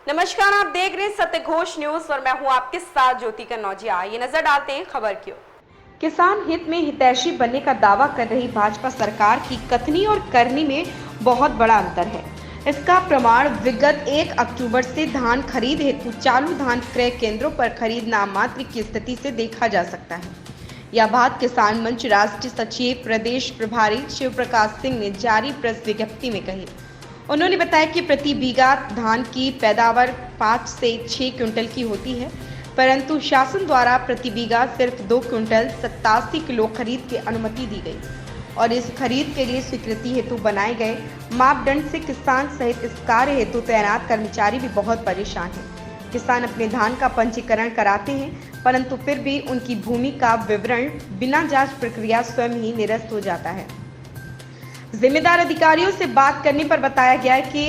नमस्कार, आप देख रहे हैं सत्य घोष न्यूज और मैं हूं आपके साथ ज्योति कन्नौजिया। ये नजर डालते हैं खबर की ओर। किसान हित में हितैषी बनने का दावा कर रही भाजपा सरकार की कथनी और करनी में बहुत बड़ा अंतर है। इसका प्रमाण विगत 1 अक्टूबर से धान खरीद हेतु चालू धान क्रय केंद्रों पर खरीद नाममात्र की स्थिति से देखा जा सकता है। यह बात किसान मंच राष्ट्रीय सचिव प्रदेश प्रभारी शिव प्रकाश सिंह ने जारी प्रेस विज्ञप्ति में कही। उन्होंने बताया कि प्रति बीघा धान की पैदावार 5 से 6 क्विंटल की होती है, परंतु शासन द्वारा प्रति बीघा सिर्फ 2 क्विंटल 87 किलो खरीद की अनुमति दी गई और इस खरीद के लिए स्वीकृति हेतु बनाए गए मापदंड से किसान सहित इस कार्य हेतु तैनात कर्मचारी भी बहुत परेशान हैं। किसान अपने धान का पंजीकरण कराते हैं, परंतु फिर भी उनकी भूमि का विवरण बिना जांच प्रक्रिया स्वयं ही निरस्त हो जाता है। जिम्मेदार अधिकारियों से बात करने पर बताया गया है कि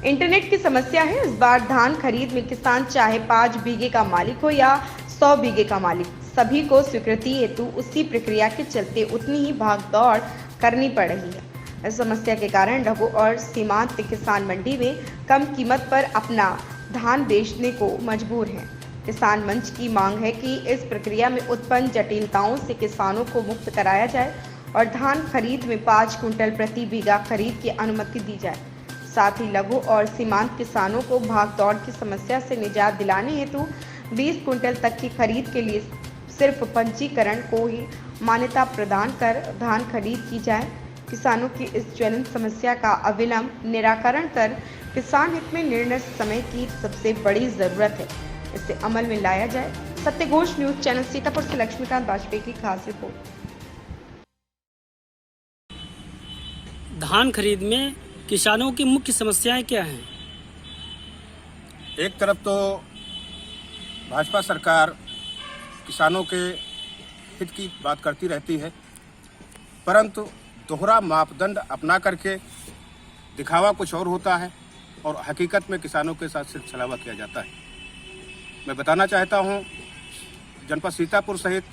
इंटरनेट की समस्या है। इस बार धान खरीद में किसान चाहे 5 बीघे का मालिक हो या 100 बीघे का मालिक, सभी को स्वीकृति हेतु उसी प्रक्रिया के चलते उतनी ही भागदौड़ करनी पड़ रही है। इस समस्या के कारण लघु और सीमांत किसान मंडी में कम कीमत पर अपना धान बेचने को मजबूर हैं। किसान मंच की मांग है कि इस प्रक्रिया में उत्पन्न जटिलताओं से किसानों को मुक्त कराया जाए और धान खरीद में 5 कुंटल प्रति बीघा खरीद की अनुमति दी जाए। साथ ही लघु और सीमांत किसानों को भागदौड़ की समस्या से निजात दिलाने हेतु 20 कुंटल तक की खरीद के लिए सिर्फ पंजीकरण को ही मान्यता प्रदान कर धान खरीद की जाए। किसानों की इस ज्वलंत समस्या का अविलंब निराकरण कर किसान हित में निर्णय समय की सबसे बड़ी जरूरत है, इसे अमल में लाया जाए। सत्य घोष न्यूज चैनल सीतापुर से लक्ष्मीकांत वाजपेयी की खास रिपोर्ट। धान खरीद में किसानों की मुख्य समस्याएं क्या हैं? एक तरफ तो भाजपा सरकार किसानों के हित की बात करती रहती है, परंतु दोहरा मापदंड अपना करके दिखावा कुछ और होता है और हकीकत में किसानों के साथ सिर्फ छलावा किया जाता है। मैं बताना चाहता हूं, जनपद सीतापुर सहित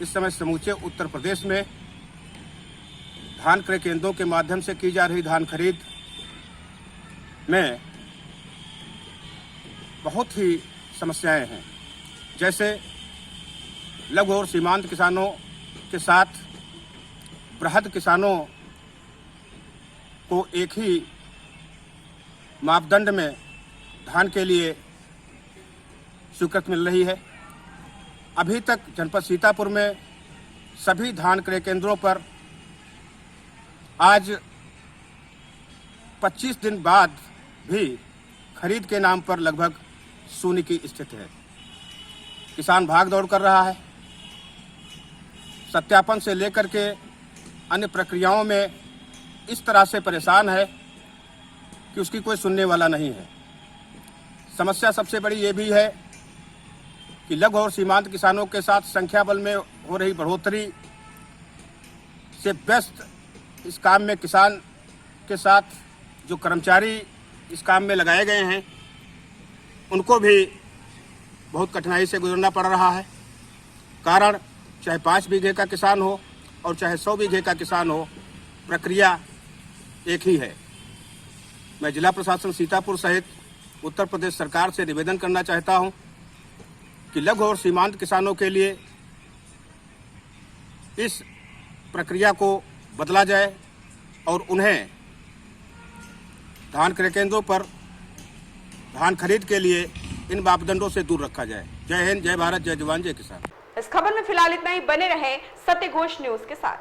इस समय समूचे उत्तर प्रदेश में धान क्रय केंद्रों के माध्यम से की जा रही धान खरीद में बहुत ही समस्याएं हैं। जैसे लघु और सीमांत किसानों के साथ बृहद किसानों को एक ही मापदंड में धान के लिए स्वीकृति मिल रही है। अभी तक जनपद सीतापुर में सभी धान क्रय केंद्रों पर आज 25 दिन बाद भी खरीद के नाम पर लगभग शून्य की स्थिति है। किसान भाग दौड़ कर रहा है, सत्यापन से लेकर के अन्य प्रक्रियाओं में इस तरह से परेशान है कि उसकी कोई सुनने वाला नहीं है। समस्या सबसे बड़ी ये भी है कि लघु और सीमांत किसानों के साथ संख्या बल में हो रही बढ़ोतरी से व्यस्त इस काम में किसान के साथ जो कर्मचारी इस काम में लगाए गए हैं, उनको भी बहुत कठिनाई से गुजरना पड़ रहा है। कारण चाहे 5 बीघे का किसान हो और चाहे 100 बीघे का किसान हो, प्रक्रिया एक ही है। मैं जिला प्रशासन सीतापुर सहित उत्तर प्रदेश सरकार से निवेदन करना चाहता हूं कि लघु और सीमांत किसानों के लिए इस प्रक्रिया को बदला जाए और उन्हें धान क्रय केंद्रों पर धान खरीद के लिए इन मापदंडों से दूर रखा जाए। जय हिंद, जय भारत, जय जवान, जय किसान। इस खबर में फिलहाल इतना ही। बने रहें सत्य घोष न्यूज के साथ।